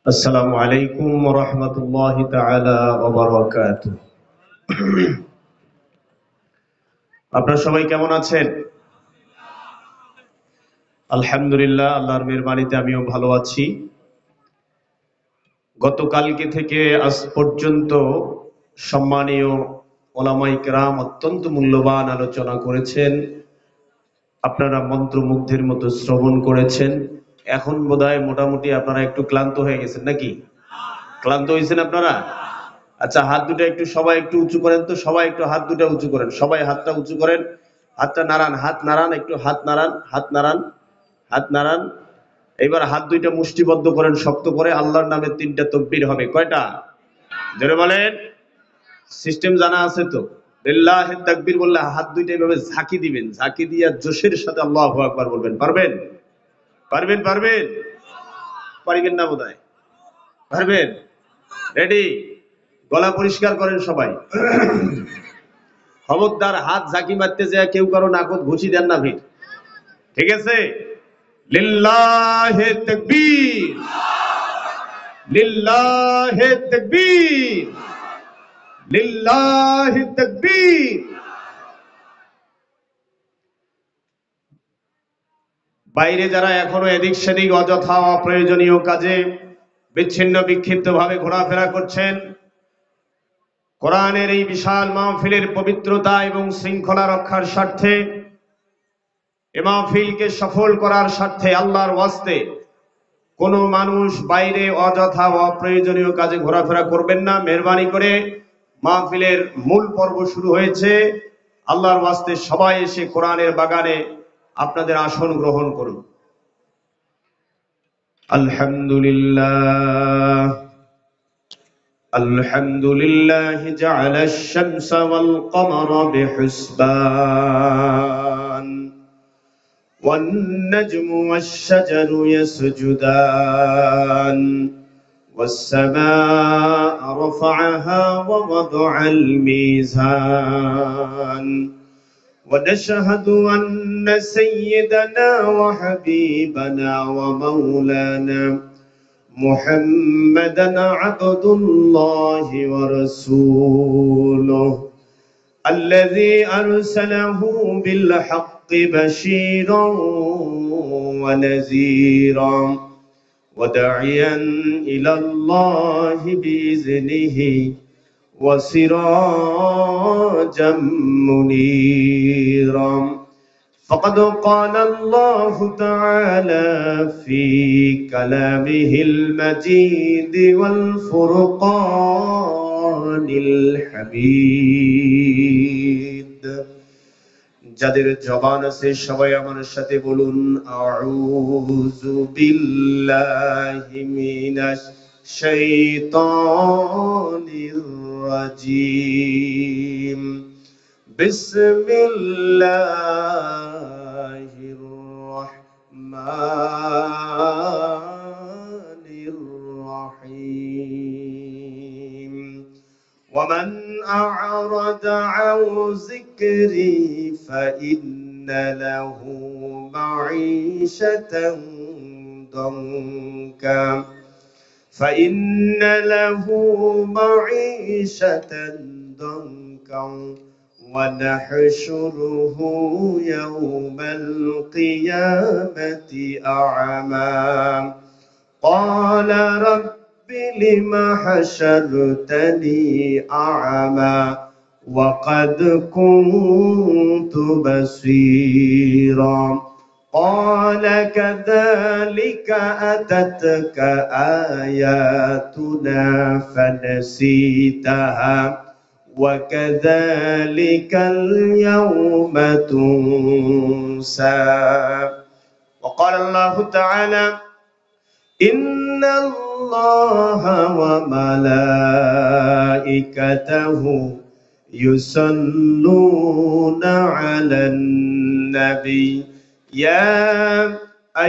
আসসালামু আলাইকুম ওয়া রাহমাতুল্লাহি তাআলা ওয়া বারাকাতুহু। আপনারা সবাই কেমন আছেন? আলহামদুলিল্লাহ, আল্লাহর মেহেরবানিতে আমিও ভালো আছি। গতকালকে থেকে আজ পর্যন্ত সম্মানীয় ওলামায়ে কেরাম অত্যন্ত মূল্যবান আলোচনা করেছেন। আপনারা মন্ত্রমুগ্ধের মতো শ্রবণ করেছেন। এখন বোধহয় মোটামুটি আপনারা একটু ক্লান্ত হয়ে গেছেন নাকি? ক্লান্ত হয়েছেন আপনারা? আচ্ছা, হাত দুটো একটু সবাই একটু উঁচু করেন তো। সবাই একটু হাত দুটো উঁচু করেন। সবাই হাতটা উঁচু করেন। হাতটা নাড়ান, হাত নাড়ান, একটু হাত নাড়ান, হাত নাড়ান, হাত নাড়ান। এবার হাত দুইটা মুষ্টিবদ্ধ করেন শক্ত করে। আল্লাহর নামে 3টা তাকবীর হবে। কয়টা? জোরে বলেন। সিস্টেম জানা আছে তো? লিল্লাহি তাকবীর বললে হাত দুইটা এভাবে ঝাঁকি দিবেন। ঝাঁকি দিয়া জোশের সাথে আল্লাহু আকবার বলবেন। পারবেন? পারবেন? পারবেন? পারবেন না বোধহয়। পারবেন? রেডি? গলা পরিষ্কার করেন সবাই। খবরদার হাত ঝাঁকি মারতে যায় কেউ কারো নাকত ঘুষি দেন না ভিড়। ঠিক আছে? লিল্লাহি তাকবীর, লিল্লাহি তাকবীর, লিল্লাহি তাকবীর। বাইরে যারা এখনো এদিক সেদিক অযথা অপ্রয়োজনীয় কাজে বিচ্ছিন্ন বিক্ষিপ্ত ভাবে ঘোরাফেরা করছেন, কোরআনের এই বিশাল মাহফিলের পবিত্রতা এবং শৃঙ্খলা রক্ষার স্বার্থে, এ মাহফিলকে সফল করার স্বার্থে আল্লাহর ওয়াস্তে কোনো মানুষ বাইরে অযথা অপ্রয়োজনীয় কাজে ঘোরাফেরা করবেন না। মেহরবানি করে মাহফিলের মূল পর্ব শুরু হয়েছে। আল্লাহর ওয়াস্তে সবাই এসে কোরআনের বাগানে আপনাদের আসন গ্রহণ করুন। আলহামদুলিল্লাহ, আলহামদুলিল্লাহ জাআলা আশ-শামসা ওয়াল কমারা বিহুসবান والنجم والشجر يسجدان والسماء رفعها ووضع الميزان ونشهد أن سيدنا وحبيبنا ومولانا محمدا عبد الله ورسوله الذي أرسله بالحق بشيرا ونذيرا وداعيا إلى الله بإذنه وسراجا منيرا. فقد قال الله تعالى في كلامه المجيد والفرقان الحميد. যাদের জবান আছে সবাই আমার সাথে বলুন আউযু বিল্লাহি মিনাশ শাইতানির রাজীম। বিসমিল্লাহির রাহমানির রাহিম। ومن أعرض عن ذكري فإن له معيشة ضنكا فإن له معيشة ضنكا ونحشره يوم القيامة أعمى قال رب لم حشرتني أعمى وقد كنت بصيرا قال كذلك أتتك آياتنا فنسيتها وكذلك اليوم تنسى. وقال الله تعالى إن الله وملائكته يصلون على النبي يا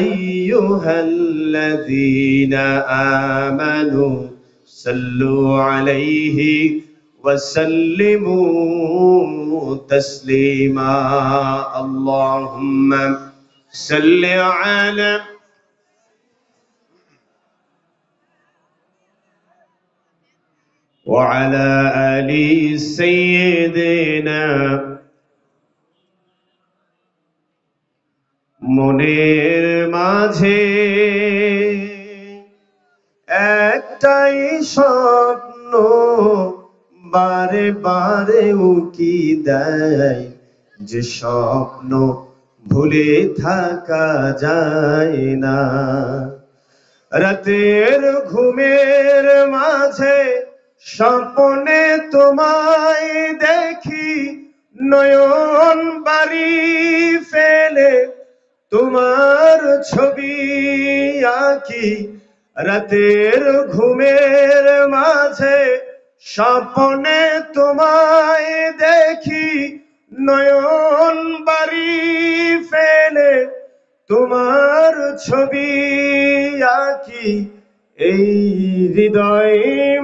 أيها الذين آمنوا صلوا عليه وسلموا تسليما. اللهم صل على وعلى آل سيدنا মনের মাঝে একটাই স্বপ্ন বারে বারে উকি দেয়, যে স্বপ্ন ভুলে থাকা যায় না। রাতের ঘুমের মাঝে স্বপ্নে তোমায় দেখি, নয়ন বাড়ি ফেলে তোমার ছবি আঁকি। রাতের ঘুমের মাঝে স্বপ্নে তোমায় দেখি, নয়ন বাড়ি ফেলে তোমার ছবি আঁকি। এই হৃদয়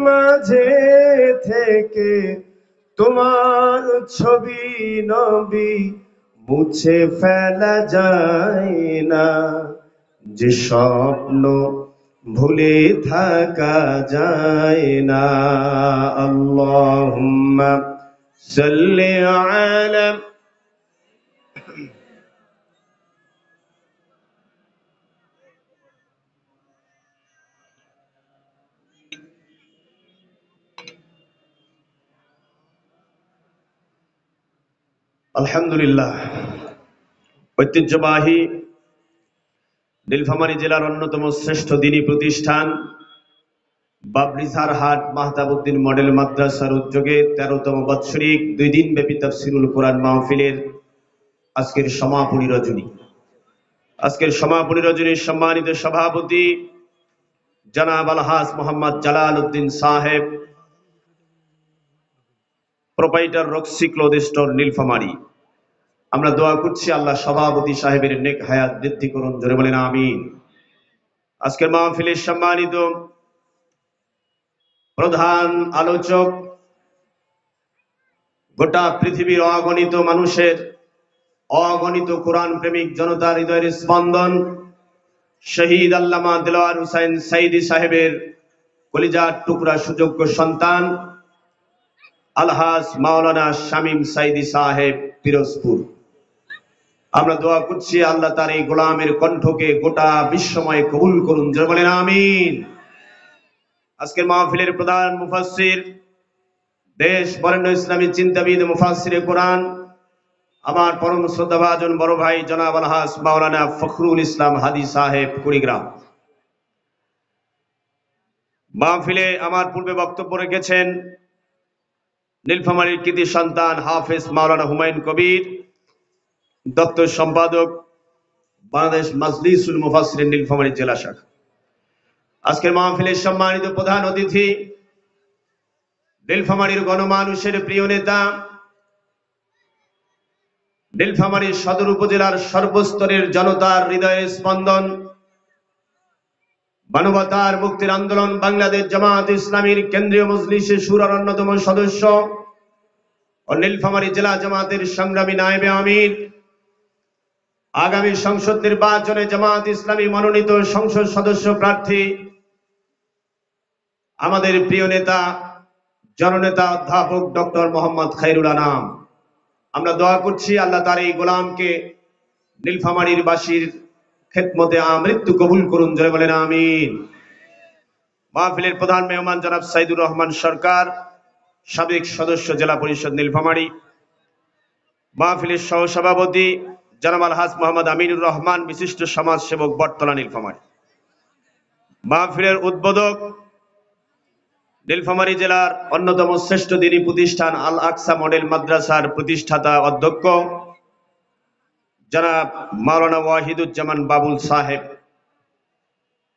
মাঝে থেকে তোমার ছবি নবী মুছে ফেলা যায় না, যে স্বপ্ন ভুলে থাকা যায় না। আল্লাহুম্মা সাল্লি আলা আলহামদুলিল্লাহ। ঐতিহ্যবাহী নীলফামারী জেলার অন্যতম শ্রেষ্ঠ দ্বীনী প্রতিষ্ঠান বাবরিজারহাট মাহতাবউদ্দিন মডেল মাদ্রাসার উদ্যোগে ১৩তম বাৎসরিক ২ দিন ব্যাপী তাফসীরুল কোরআন মাহফিলের আজকের সমাপনী রজনী। আজকের সমাপনী রজনীর সম্মানিত সভাপতি জনাব আলহাজ মোহাম্মদ জালাল উদ্দিন সাহেব, proprietor Roxie cloth store Nilphamari. আমরা দোয়া করছি আল্লাহ সভাপতি সাহেবের নেক হায়াত বৃদ্ধি করুন, জোরে বলেন আমিন। আজকের মাহফিলের সম্মানিত প্রধান আলোচক, গোটা পৃথিবীর অগণিত মানুষের, অগণিত কোরআন প্রেমিক জনতার হৃদয়ের স্পন্দন, শহীদ আল্লামা দেলোয়ার হোসেন সাইদি সাহেবের কলিজার টুকরা সুযোগ্য সন্তান আলহাজ মাওলানা শামীম সাইদি সাহেব পিরোজপুর। আমরা দোয়া করছি আল্লাহ তার এই গোলামের কণ্ঠকে গোটা বিশ্বময় কবুল করুন, জোরে বলেন আমিন। আজকের মাহফিলের প্রধান মুফাসসির, দেশ বরেণ্য ইসলামী চিন্তাবিদ মুফাসসিরে কোরআন, আমার পরম শ্রদ্ধাভাজন বড় ভাই জনাব আলহাজ মাওলানা ফখরুল ইসলাম হাদি সাহেব কুড়িগ্রাম। মাহফিলে আমার পূর্বে বক্তব্য রেখেছেন নীলফামারীর কৃতি সন্তান হাফেজ মাওলানা হুমায়ুন কবির, দপ্তর সম্পাদক বাংলাদেশ মাজলিসুল মুফাসসিরিন নীলফামারী জেলা শাখা। আজকের মাহফিলের সম্মানিত প্রধান অতিথি, নীলফামারীর গণমানুষের প্রিয় নেতা, নীলফামারী সদর উপজেলার সর্বস্তরের জনতার হৃদয়ের স্পন্দন, মানবতার মুক্তির আন্দোলন বাংলাদেশ জামাত ইসলামীর কেন্দ্রীয় মজলিসে শুরার অন্যতম সদস্য ও নীলফামারী জেলা জামাতের সংগ্রামী নায়েবে আমির, আগামী সংসদ নির্বাচনে জামাত ইসলামী মনোনীত সংসদ সদস্য প্রার্থী, আমাদের প্রিয় নেতা জননেতা অধ্যাপক ডক্টর মোহাম্মদ খায়রুল আনাম। আমরা দোয়া করছি আল্লাহ তার এই গোলামকে নীলফামারীর বাসীর খেদমতে আমৃত্যু কবুল করুন, জোরে বলেন আমিন। মাহফিলের প্রধান মেহমান জনাব সাইদুর রহমান সরকার, সাবেক সদস্য জেলা পরিষদ নীলফামারী। মাহফিলের সহসভাপতি জনাব আলহাজ মোহাম্মদ আমিনুর রহমান, বিশিষ্ট সমাজ সেবক, বটতলা নীলফামারী। মাহফিলের উদ্বোধক নীলফামারী জেলার অন্যতম শ্রেষ্ঠ দ্বীনী প্রতিষ্ঠান আল আকসা মডেল মাদ্রাসার প্রতিষ্ঠাতা অধ্যক্ষ জনাব মাওলানা ওয়াহিদুজ্জামান বাবুল সাহেব।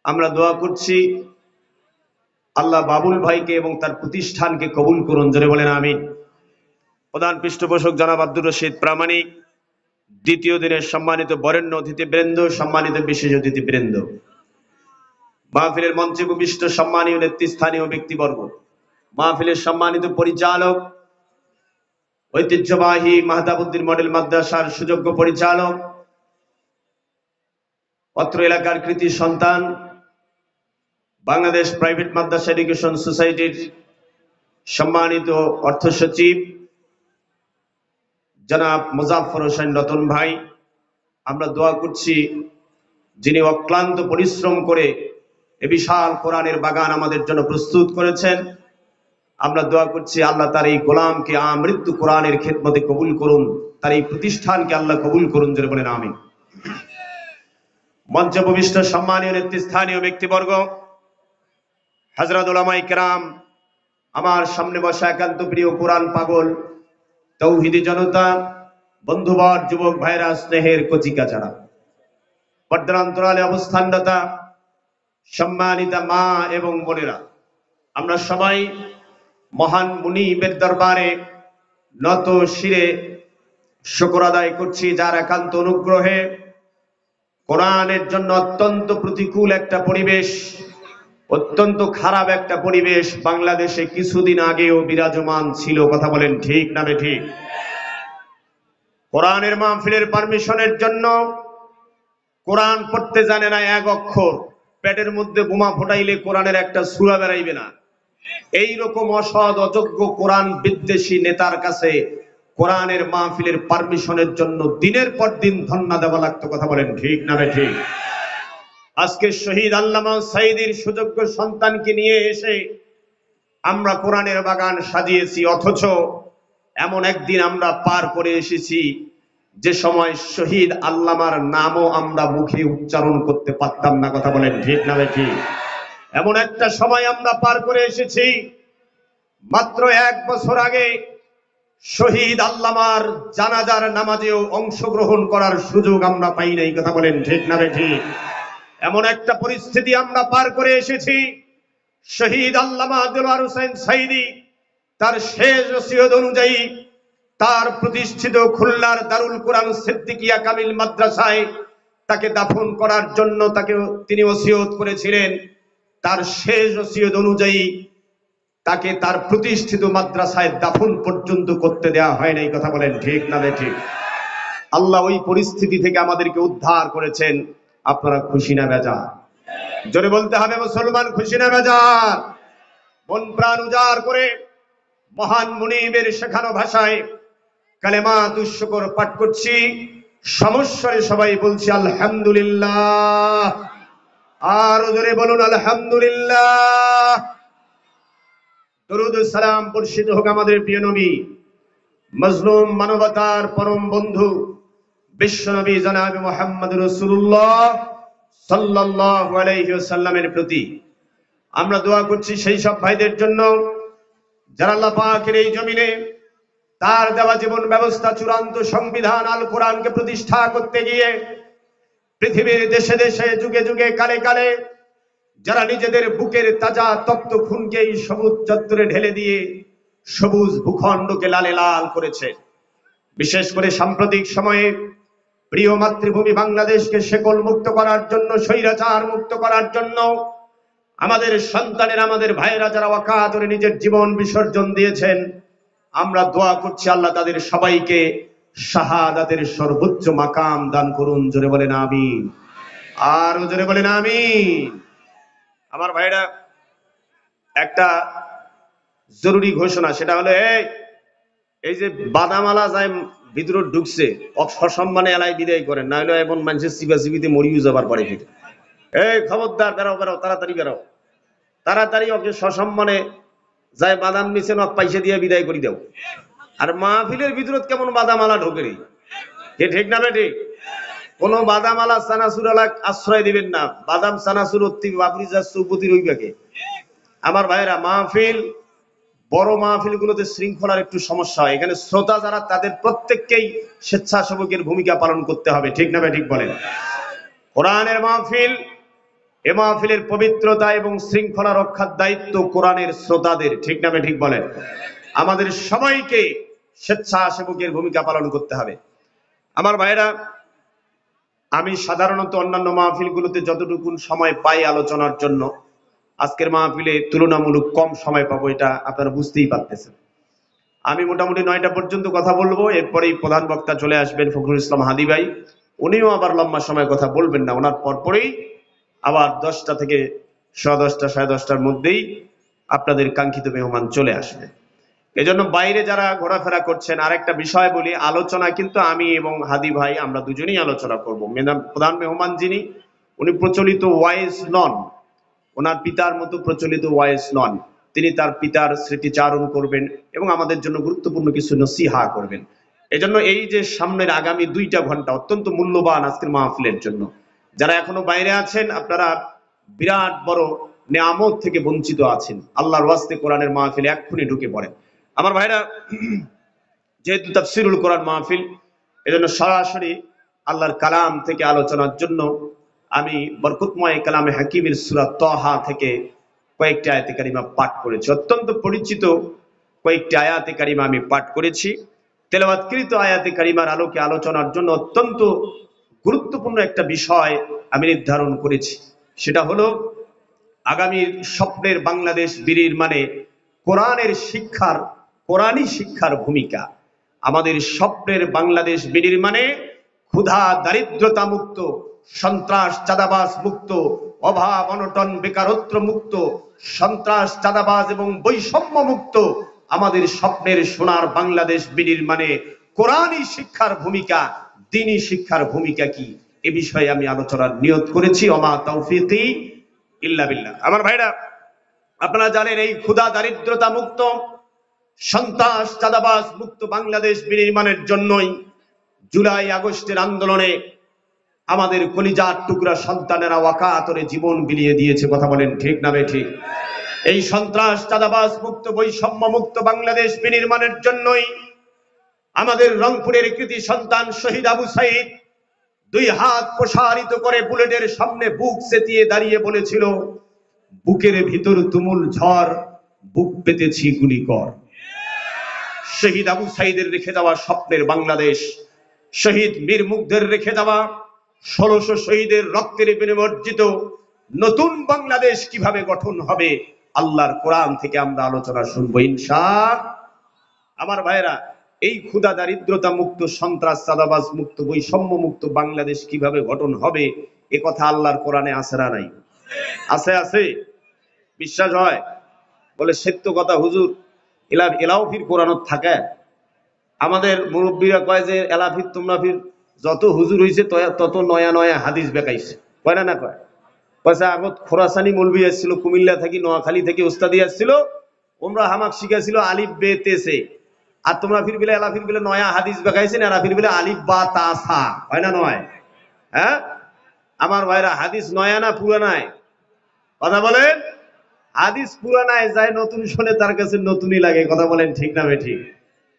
আমরা দোয়া করছি আল্লাহ বাবুল ভাইকে এবং তার প্রতিষ্ঠানকে কবুল করুন, জোরে বলেন আমিন। প্রধান পৃষ্ঠপোষক জনাব আব্দুর রশিদ প্রামাণিক, দ্বিতীয় দিনের সম্মানিত বরেণ্য অতিথিবৃন্দ, সম্মানিত বিশেষ অতিথিবৃন্দ, মাহফিলের মঞ্চে উপবিষ্ট সম্মানীয় নেতৃস্থানীয় ব্যক্তিবর্গ, মাহফিলের সম্মানিত পরিচালক, ঐতিহ্যবাহী মাহতাবউদ্দিন মডেল মাদ্রাসার সুযোগ্য পরিচালক, অত্র এলাকার কৃতি সন্তান, বাংলাদেশ প্রাইভেট মাদ্রাসা এডুকেশন সোসাইটির সম্মানিত অর্থ সচিব জনাব মুজাফফর হোসেন রতন ভাই, আমরা দোয়া করছি যিনি অক্লান্ত পরিশ্রম করে এ বিশাল কোরআনের বাগান আমাদের জন্য প্রস্তুত করেছেন। আমরা দোয়া করছি আল্লাহ তার এই গোলামকে আমৃত্যু কোরআনের খেদমতে কবুল করুন, তার এই প্রতিষ্ঠানকে আল্লাহ কবুল করুন, জোরে বলেন আমিন। মঞ্চে উপবিষ্ট সম্মানীয় নেতৃস্থানীয় ব্যক্তিবর্গ, হযরত উলামায়ে কেরাম, আমার সামনে বসা একান্ত প্রিয় কোরআন পাগল তৌহিদি জনতা, বন্ধুবর, যুবক ভাইরা, স্নেহের কচিকাচারা, পর্দার অন্তরালে অবস্থানরতা সম্মানিতা মা এবং বোনেরা, আমরা সবাই মহান মুনিবের দরবারে নত শিরে শুকর আদায় করছি, যার একান্ত অনুগ্রহে কোরআনের জন্য অত্যন্ত প্রতিকূল একটা পরিবেশ, অত্যন্ত খারাপ একটা পরিবেশ বাংলাদেশে কিছুদিন আগেও বিরাজমান ছিল। কথা বলেন ঠিক না বেঠিক? কোরআনের মাহফিলের পারমিশনের জন্য কোরআন পড়তে জানে না এক অক্ষর, পেটের মধ্যে বোমা ফোটাইলে কোরআনের একটা সূরা বেরাইবে না, এই রকম অসৎ অযোগ্য কোরআন বিদ্বেষী নেতার কাছে কোরআনের মাহফিলের পারমিশনের জন্য দিনের পর দিন ধর্ণা দেওয়া লাগতো। কথা বলেন ঠিক না বেঠিক? আজকে শহীদ আল্লামা সাঈদীর সুযোগ্য সন্তানকে নিয়ে এসে আমরা কোরআনের বাগান সাজিয়েছি, অথচ এমন একদিন আমরা পার করে এসেছি যে সময় শহীদ আল্লামার নামও আমরা মুখে উচ্চারণ করতে পারতাম না। কথা বলেন ঠিক না বেঠিক? এমন একটা সময় আমরা পার করে এসেছি, মাত্র 1 বছর আগে শহীদ আল্লামার জানাজার নামাজেও অংশগ্রহণ করার সুযোগ আমরা পাই নাই। কথা বলেন ঠিক না বেঠিক? এমন একটা পরিস্থিতি আমরা পার করে এসেছি, শহীদ আল্লামা দেলোয়ার হোসেন সাঈদী তার শেষ ওসিয়ত অনুযায়ী তার প্রতিষ্ঠিত খুলনার দারুল কোরআন সিদ্দিকিয়া কামিল মাদ্রাসায় তাকে দাফন করার জন্য তিনি ওসিয়ত করেছিলেন। তার শেষ ওসিয়ত অনুযায়ী তাকে তার প্রতিষ্ঠিত মাদ্রাসায় দাফন পর্যন্ত করতে দেওয়া হয় নাই। কথা বলেন ঠিক না বেঠিক? আল্লাহ ওই পরিস্থিতি থেকে আমাদেরকে উদ্ধার করেছেন। আপনারা খুশি না বেজার? জোরে বলতে হবে মুসলমান, খুশি না বেজার? মন প্রাণ উজাড় করে মহান মুনিবের শেখানো ভাষায় কালেমাতুশ শুকর পাঠ করছি, সমস্বরে সবাই বলছি আলহামদুলিল্লাহ। আর জোরে বলুন আলহামদুলিল্লাহ। দরুদ ও সালাম বর্ষিত হোক আমাদের প্রিয় নবী, মজলুম মানবতার পরম বন্ধু বিশ্বনবী জনাব মুহাম্মদ রাসূলুল্লাহ সাল্লাল্লাহু আলাইহি ওয়াসাল্লামের প্রতি। আমরা দোয়া করছি সেই সব ভাইদের জন্য যারা আল্লাহ পাকের এই জমিনে তার দেওয়া জীবন ব্যবস্থা, চূড়ান্ত সংবিধান আল কোরআনকে প্রতিষ্ঠা করতে গিয়ে পৃথিবীর দেশে দেশে, যুগে যুগে, কালে কালে যারা নিজেদের বুকের তাজা তপ্ত খুনকে এই সবুজ চত্বরে ঢেলে দিয়ে সবুজ ভূখণ্ডকে লালে লাল করেছে, বিশেষ করে সাম্প্রতিক সময়ে প্রিয় মাতৃভূমি বাংলাদেশকে শেকল মুক্ত করার জন্য, স্বৈরাচার মুক্ত করার জন্য আমাদের সন্তানের, আমাদের ভাইয়েরা যারা অকাতরে নিজের জীবন বিসর্জন দিয়েছেন, আমরা দোয়া করছি আল্লাহ তাদের সবাইকে শাহাদাতের সর্বোচ্চ মাকাম দান করুন। জোরে বলেন আমিন। আর জোরে বলেন আমিন। আমার ভাইরা, একটা জরুরি ঘোষণা, সেটা হলো এই যে বাদামালা যায় ভিতরে ঢুকছে, সসম্মানে এলাই বিদায় করেন, না হলে এমন মানুষের চিবাচিবিতে মরিও যাবার পরে ফিরে। এই খবরদার, বেরাও বেরাও, তাড়াতাড়ি বেরাও, তাড়াতাড়ি ওকে সসম্মানে যায় বাদাম নিচে নখ পাইসে দিয়ে বিদায় করে দাও। আর মাহফিলের ভিতরত কেমন বাদামালা ঢোকে রে, কে ঠিক না বেঠিক? কোন বাদামালা চানাচুর আলা আশ্রয় দিবেন না। বাদাম চানাচুর বাবরি যাচ্ছে উপতি রইবাকে। আমার ভাইরা, মাহফিল, বড় মাহফিল গুলোতে শৃঙ্খলার একটু সমস্যা হয়। এখানে শ্রোতা যারা, তাদের প্রত্যেককেই স্বেচ্ছাসেবকের ভূমিকা পালন করতে হবে। ঠিক না বেঠিক বলেন? কোরআনের মাহফিল, এ মাহফিলের পবিত্রতা এবং শৃঙ্খলা রক্ষার দায়িত্ব কোরআনের শ্রোতাদের। ঠিক না বেঠিক বলেন? আমাদের সবাইকে স্বেচ্ছাসেবকের ভূমিকা পালন করতে হবে। আমার ভাইরা, আমি সাধারণত অন্যান্য মাহফিলগুলোতে যতটুকু সময় পাই আলোচনার জন্য, আজকের মাহফিলে তুলনামূলক কম সময় পাবো, এটা আপনারা বুঝতেই পারতেছেন। আমি মোটামুটি 9টা পর্যন্ত কথা বলবো, এরপরেই প্রধান বক্তা চলে আসবেন ফখরুল ইসলাম হাদী ভাই। উনিও আবার লম্বা সময় কথা বলবেন না, ওনার পরপরেই আবার 10টা থেকে 10:30 10:30টার মধ্যেই আপনাদের কাঙ্ক্ষিত মেহমান চলে আসবে। এজন্য বাইরে যারা ঘোরাফেরা করছেন, আরেকটা বিষয় বলি, আলোচনা কিন্তু আমি এবং হাদি ভাই আমরা দুজনেই আলোচনা করব। প্রধান মেহমান যিনি, উনি প্রচলিত ওয়াইজ নন, ওনার পিতার মতো প্রচলিত ওয়াইজ নন। তিনি তার পিতার স্মৃতিচারণ করবেন এবং আমাদের জন্য গুরুত্বপূর্ণ কিছু নসিহা করবেন। এজন্য এই যে সামনের আগামী 2টা ঘন্টা অত্যন্ত মূল্যবান আজকের মাহফিলের জন্য। যারা এখনো বাইরে আছেন, আপনারা বিরাট বড় নেয়ামত থেকে বঞ্চিত আছেন। আল্লাহর ওয়াস্তে কোরআনের মাহফিলে এক্ষুনি ঢুকে পড়েন। আমার ভাইরা, যেহেতু তাফসিরুল কোরআন মাহফিল, এজন্য সরাসরি আল্লাহর কালাম থেকে আলোচনার জন্য আমি বরকতময় কালামে হাকিমের সূরা তাহা থেকে কয়েকটি আয়াতে কারিমা পাঠ করেছি। অত্যন্ত পরিচিত কয়েকটি আয়াতে কারিমা আমি পাঠ করেছি। তেলাওয়াতকৃত আয়াতে কারিমার আলোকে আলোচনার জন্য অত্যন্ত গুরুত্বপূর্ণ একটা বিষয় আমি নির্ধারণ করেছি। সেটা হলো আগামীর স্বপ্নের বাংলাদেশ বিনির্মাণে কোরআনের শিক্ষার, কোরআনী শিক্ষার ভূমিকা। আমাদের স্বপ্নের বাংলাদেশ বিনির্মাণে ক্ষুধা দারিদ্রতা মুক্ত, সন্ত্রাস চাঁদাবাজ মুক্ত, অভাব অনটন বেকারত্ব মুক্ত, সন্ত্রাস চাঁদাবাজ এবং বৈষম্য মুক্ত আমাদের স্বপ্নের সোনার বাংলাদেশ বিনির্মাণে কোরআনী শিক্ষার ভূমিকা, দ্বীনি শিক্ষার ভূমিকা কি, এ বিষয়ে আমি আলোচনার নিয়ত করেছি। ওমা তৌফিকি ইল্লা বিল্লাহ। আমার ভাইরা, আপনারা জানেন এই ক্ষুধা দারিদ্রতা মুক্ত, সন্ত্রাস চাঁদাবাজ মুক্ত বাংলাদেশ বিনির্মাণের জন্যই জুলাই আগস্টের আন্দোলনে আমাদের কলিজার টুকরা সন্তানেরা ওয়াকাতরে জীবন বিলিয়ে দিয়েছে। কথা বলেন ঠিক না বেঠিক? এই সন্ত্রাস চাঁদাবাজ মুক্ত বৈষম্য মুক্ত বাংলাদেশ বিনির্মাণের জন্যই আমাদের রংপুরের কৃতি সন্তান শহীদ আবু সাইদ 2 হাত প্রসারিত করে বুলেটের সামনে বুক চেতিয়ে দাঁড়িয়ে বলেছিল, বুকের ভিতর তুমুল ঝড়, বুক পেতেছি গুলি কর। শহীদ আবু সাইদের রেখে যাওয়া স্বপ্নের বাংলাদেশ, শহীদ মীর মুগ্ধের রেখে যাওয়া 1600 শহীদের রক্তের বিনিময়ে অর্জিত নতুন বাংলাদেশ কিভাবে গঠন হবে, আল্লাহর কোরআন থেকে আমরা আলোচনা শুনবো ইনশাআল্লাহ। আমার ভাইরা, এই ক্ষুধা দারিদ্রতা মুক্ত, সন্ত্রাস চাঁদাবাজ মুক্ত, বৈষম্য মুক্ত বাংলাদেশ কিভাবে গঠন হবে, এ কথা আল্লাহর কোরআনে আছে না নাই? আছে, আছে। বিশ্বাস হয়? বলে সত্য কথা হুজুর, এলাও ফির কোরআনত থাকে। আমাদের মুরব্বীরা কয় যে এলাফির তোমরা ফির যত হুজুর হইছে তত নয়া নয়া হাদিস বেকাইছে, কয় না? কয় পয়সা আগত খোরাসানি মৌলবি আসছিল, কুমিল্লা থেকে নোয়াখালী থেকে ওস্তাদি আসছিল, ওমরা হামাক শিখাইছিল আলিফ বে তেসে, আর তোমরা ফির বিলে এলাফির বিলে নয়া হাদিস বেকাইছেন, এরা ফির বিলে আলিফ বা তা সা, হয় না নয়? হ্যাঁ আমার ভাইরা, হাদিস নয়া না পুরানায়? কথা বলেন। হাদিস পুরানায় যায়, নতুন শুনে তার কাছে নতুনই লাগে। কথা বলেন ঠিক না বেঠিক?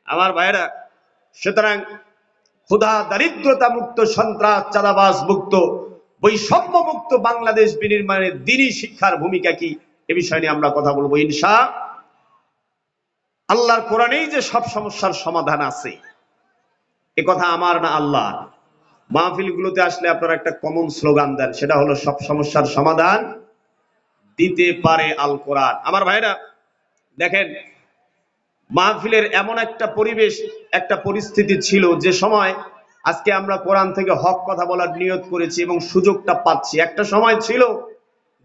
আমার ভাইরা, সুতরাং ক্ষুধা দারিদ্রতা মুক্ত, সন্ত্রাস চাঁদাবাজ মুক্ত, বৈষম্য মুক্ত বাংলাদেশ বিনির্মাণে দ্বীনি শিক্ষার ভূমিকা কি, এ বিষয় নিয়ে আমরা কথা বলবো ইনশাআল্লাহ। আল্লাহর কোরআনেই যে সব সমস্যার সমাধান আছে, এ কথা আমার না আল্লাহর। মাহফিলগুলোতে আসলে আপনারা একটা কমন স্লোগান দেন, সেটা হলো সব সমস্যার সমাধান দিতে পারে আল কোরআন। আমার ভাইরা দেখেন, মাহফিলের এমন একটা পরিবেশ, একটা পরিস্থিতি ছিল যে সময় আজকে আমরা কোরআন থেকে হক কথা বলার নিয়ত করেছি এবং সুযোগটা পাচ্ছি। একটা সময় ছিল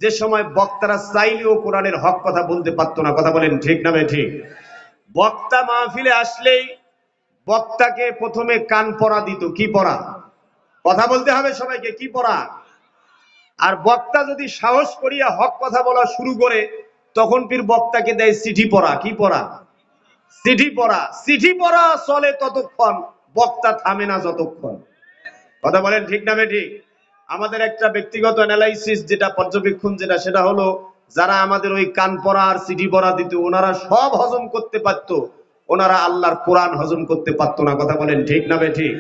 যে সময় বক্তারা চাইলেও কোরআনের হক কথা বলতে পারতো না। কথা বলেন ঠিক না ঠিক? বক্তা মাহফিলে আসলেই বক্তাকে প্রথমে কান পরা দিত। কি পরা? কথা বলতে হবে সবাইকে, কি পরা? আর বক্তা যদি সাহস করিয়া হক কথা বলা শুরু করে, তখন ফির বক্তাকে দেয় চিঠি পড়া। কি পড়া? চিঠি পড়া। চিঠি পড়া চলে ততক্ষণ, বক্তা থামে না যতক্ষণ। কথা বলেন ঠিক না ঠিক? আমাদের একটা ব্যক্তিগত অ্যানালাইসিস, যেটা পর্যবেক্ষণ, সেটা হলো যারা আমাদের ওই কান পড়া আর চিঠি পড়া দিত, ওনারা সব হজম করতে পারতো, ওনারা আল্লাহর কোরআন হজম করতে পারতো না। কথা বলেন ঠিক না ঠিক?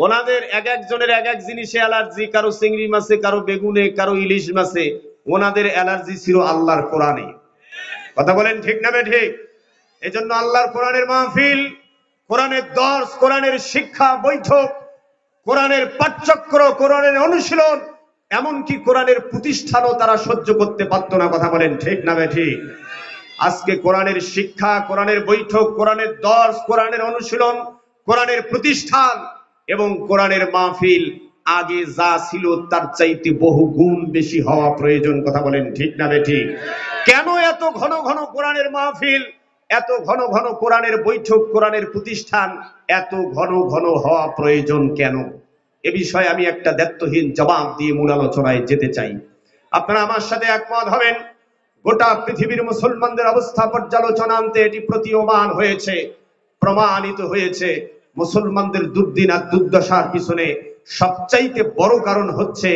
ওনাদের এক একজনের এক এক জিনিসে অ্যালার্জি, কারো চিংড়ি মাছে, কারো বেগুনে, কারো ইলিশ মাছে। ওনাদের অ্যালার্জি ছিল আল্লাহর কোরআনে। কথা বলেন ঠিক না ঠিক? এই জন্য আল্লাহর কোরআনের মাহফিল, কোরআনের দর্স, কোরআনের শিক্ষা বৈঠক, কোরআনের পাঠচক্র, কোরআনের অনুশীলন, এমনকি কোরআনের প্রতিষ্ঠানও তারা সহ্য করতে পারতো না। কথা বলেন ঠিক না ঠিক? আজকে কোরআনের শিক্ষা, কোরআনের বৈঠক, কোরআনের দর্স, কোরআনের অনুশীলন, কোরআনের প্রতিষ্ঠান, এবং কোরআনের মাহফিল আগে যা ছিল তার চাইতে বহু গুণ বেশি হওয়া প্রয়োজন। কথা বলেন ঠিক না বেঠিক? কেন এত ঘন ঘন কোরআনের মাহফিল, এত ঘন ঘন কোরআনের বৈঠক, কোরআনের প্রতিষ্ঠান এত ঘন ঘন হওয়া প্রয়োজন কেন? এ বিষয়ে আমি একটা দায়িত্বহীন জবাব দিয়ে মূল আলোচনায় যেতে চাই। আপনারা আমার সাথে একমত হবেন, গোটা পৃথিবীর মুসলমানদের অবস্থা পর্যালোচনা আনতে এটি প্রতীয়মান হয়েছে, প্রমাণিত হয়েছে। মুসলমানদের দুর্দিন আর দুর্দশার পিছনে সবচাইতে বড় কারণ হচ্ছে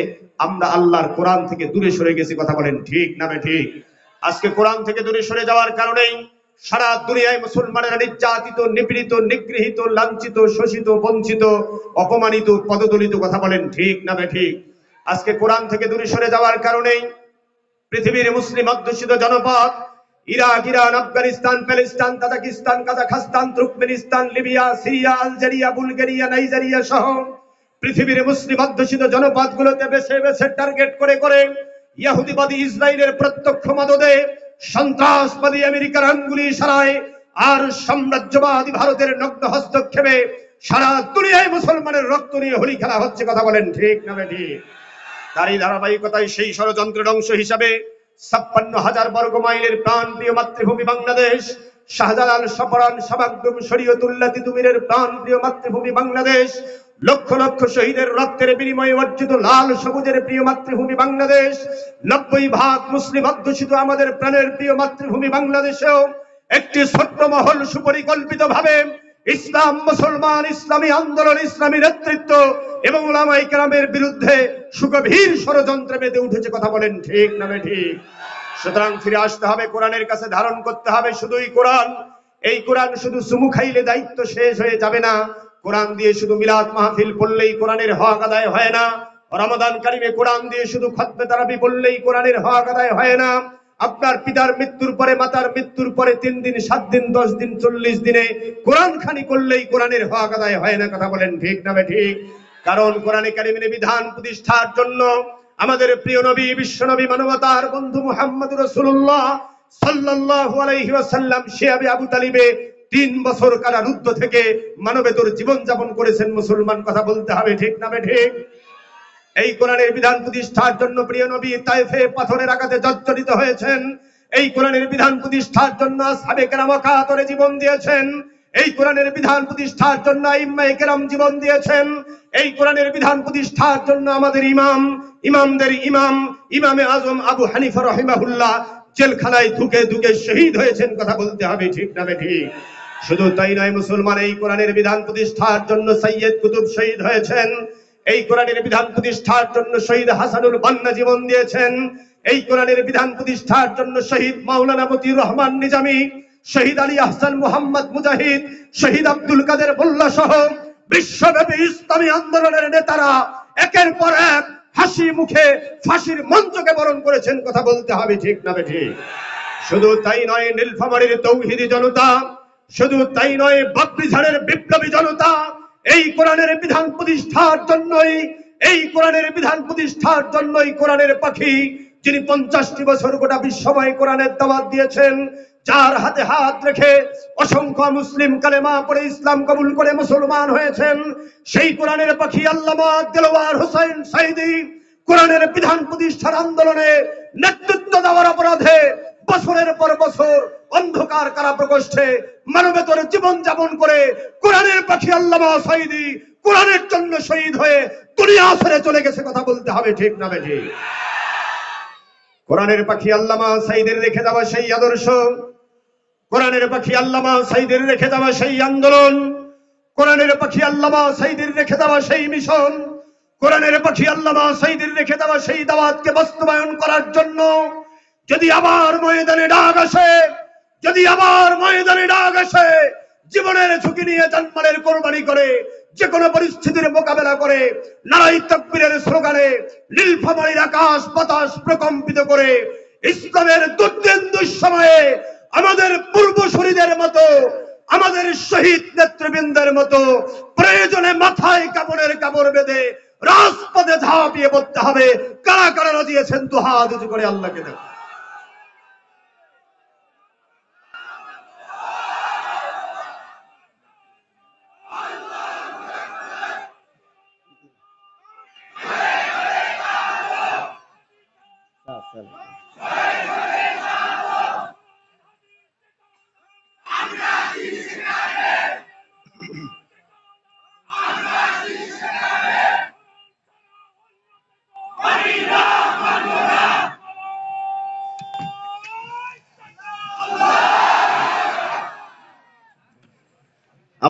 আমরা আল্লাহর কোরআন থেকে দূরে সরে গেছি। কথা বলেন ঠিক না ঠিক? আজকে কোরআন থেকে দূরে সরে যাওয়ার কারণেই সারা দুনিয়ায় মুসলমানেরা নির্যাতিত, নিপীড়িত, নিগৃহীত, লাঞ্ছিত, শোষিত, বঞ্চিত, অপমানিত, পদদলিত। কথা বলেন ঠিক না ঠিক? আজকে কোরআন থেকে দূরে সরে যাওয়ার কারণেই পৃথিবীর মুসলিম অধ্যুষিত জনপদ Iraq, Iran, Afghanistan, Palestine, Tajikistan, Kazakhstan, Turkmenistan, Libya, Syria, Algeria, Bulgaria, Nigeria সহ পৃথিবীর মুসলিম অধ্যুষিত জনপদগুলোতে বেছে বেছে টার্গেট করে করে ইহুদিবাদী ইসরায়েলের প্রত্যক্ষ মদদে, সন্ত্রাসবাদী আমেরিকার আঙ্গুলি ইশারায় আর সাম্রাজ্যবাদী ভারতের নগ্ন হস্তক্ষেপে সারা দুনিয়ায় মুসলমানের রক্ত নিয়ে হোলি খেলা হচ্ছে। কথা বলেন ঠিক না ঠিক? তারই ধারাবাহিকতায় সেই ষড়যন্ত্রের অংশ হিসাবে ৫৬,০০০ বর্গ মাইলের প্রাণপ্রিয় মাতৃভূমি বাংলাদেশ, শাহজালাল, সফরান, শাবাগদুম, শরীয়তুল্লাহ, তিতুমিরের প্রাণপ্রিয় মাতৃভূমি বাংলাদেশ, লক্ষ লক্ষ শহীদের রক্তের বিনিময়ে অর্জিত লাল সবুজের প্রিয় মাতৃভূমি বাংলাদেশ, ৯০% মুসলিম অধ্যুষিত আমাদের প্রাণের প্রিয় মাতৃভূমি বাংলাদেশেও একটি ছোট্ট মহল সুপরিকল্পিত ভাবে ইসলাম, মুসলমান, ইসলামী আন্দোলন, ইসলামী নেতৃত্ব এবং উলামায়ে কেরামের বিরুদ্ধে সুগভীর ষড়যন্ত্রে মেতে উঠেছে। কথা বলেন ঠিক না ঠিক? সুতরাং ফিরে আসতে হবে, কোরআনের কাছে ধারণ করতে হবে শুধুই কোরআন। এই কোরআন শুধু চুমু খাইলে দায়িত্ব শেষ হয়ে যাবে না। কোরআন দিয়ে শুধু মিলাদ মাহফিল পড়লেই কোরআনের হক আদায় হয় না। রমাদান কারিমে কোরআন দিয়ে শুধু খতমে তারাবি পড়লেই কোরআনের হক আদায় হয় না। আপনার পিতার মৃত্যুর পরে, মাতার মৃত্যুর পরে ৩ দিন, ৭ দিন, ১০ দিন, ৪০ দিনে কোরআন খানি করলেই কোরআনের হক আদায় হয় না। কথা বলেন ঠিক না ঠিক? কারণ কোরআনে কারিমের বিধান প্রতিষ্ঠার জন্য আমাদের প্রিয় নবী, বিশ্ব নবী, মানবতার বন্ধু মুহাম্মদুর রাসূলুল্লাহ সাল্লাল্লাহু আলাইহি ওয়াসাল্লাম শিয়াবে আবু তালিবে ৩ বছর কারারুদ্ধ থেকে মানবেতর জীবন যাপন করেছেন মুসলমান। কথা বলতে হবে ঠিক না ঠিক? এই কোরআনের বিধান প্রতিষ্ঠার জন্য প্রিয় নবী তায়েফে পাথরের আঘাতে জর্জরিত হয়েছেন। এই কোরআনের বিধান প্রতিষ্ঠার জন্য আসহাবে কেরাম কাতরে জীবন দিয়েছেন। এই কোরআনের বিধান প্রতিষ্ঠার জন্য আইম্মায়ে কেরাম জীবন দিয়েছেন। এই কোরআনের বিধান প্রতিষ্ঠার জন্য আমাদের ইমামদের ইমাম, ইমামে আজম আবু হানিফা রাহিমাহুল্লাহ জেলখানায় ধুকে ধুকে শহীদ হয়েছেন। কথা বলতে হবে ঠিক না ঠিক? শুধু তাই নয়, মুসলমান এই কোরআনের বিধান প্রতিষ্ঠার জন্য সৈয়দ কুতুব শহীদ হয়েছেন। এই কোরআনের বিধান প্রতিষ্ঠার জন্য শহীদ হাসানুল বান্না জীবন দিয়েছেন। এই কোরআনের বিধান প্রতিষ্ঠার জন্য শহীদ মাওলানা মতিউর রহমান নিজামী, শহীদ আলী আহসান মুহাম্মদ মুজাহিদ, শহীদ আব্দুল কাদের মোল্লা সহ বিশ্বব্যাপী ইসলামী আন্দোলনের নেতারা একের পর এক হাসি মুখে ফাঁসির মঞ্চকে বরণ করেছেন। কথা বলতে হবে ঠিক না ঠিক? শুধু তাই নয়, নীলফামারীর তৌহিদি জনতা, শুধু তাই নয়, বাকরিঝাড়ের বিপ্লবী জনতা এই কোরআনের বিধান প্রতিষ্ঠার জন্যই, এই কোরআনের বিধান প্রতিষ্ঠার জন্যই কোরআনের পাখি, যিনি ৫০টি বছর গোটা বিশ্বময় কোরআনের দাওয়াত দিয়েছেন, যার হাতে হাত রেখে অসংখ্য মুসলিম কালেমা পড়ে ইসলাম কবুল করে মুসলমান হয়েছেন, সেই কোরআনের পাখি আল্লামা দেলোয়ার হোসেন সাঈদী কোরআনের বিধান প্রতিষ্ঠার আন্দোলনে নেতৃত্ব দেওয়ার অপরাধে বছরের পর বছর অন্ধকার কারা প্রকোষ্ঠে মানবেতর জীবন যাপন করে কোরআনের পাখি আল্লামা সাঈদী কোরআনের জন্য শহীদ হয়ে দুনিয়া ছেড়ে চলে গেছে। কথা বলতে হবে ঠিক না ঠিক? কোরআনের পাখি আল্লামা সাঈদীর রেখে যাওয়া সেই আদর্শ, কোরআনের পাখি আল্লামা সাঈদীর রেখে যাওয়া সেই আন্দোলন, কোরআনের পাখি আল্লামা সাঈদীর রেখে যাওয়া সেই মিশন, কোরআনের পাখি আল্লামা সাঈদীর রেখে যাওয়া সেই দাওয়াতকে বাস্তবায়ন করার জন্য যদি আবার ময়দানে ডাক আসে, যদি আবার ময়দানে ডাক আসে, জীবনের ঝুঁকি নিয়ে জানমালের কোরবানি করে যে কোনো পরিস্থিতির মোকাবেলা করে নারায়ে তাকবীরের স্লোগানে নীলফামারীর আকাশ বাতাস প্রকম্পিত করে ইসলামের দুর্দিন দুঃসময়ে আমাদের পূর্বসূরীদের মতো, আমাদের শহীদ নেতৃবৃন্দের মতো প্রয়োজনে মাথায় কাপড়ের কাপড় বেঁধে রাজপথে ঝাঁপিয়ে পড়তে হবে। কারা কারা রাজি আছেন দুহাত উঁচু করে আল্লাহকে দেখো।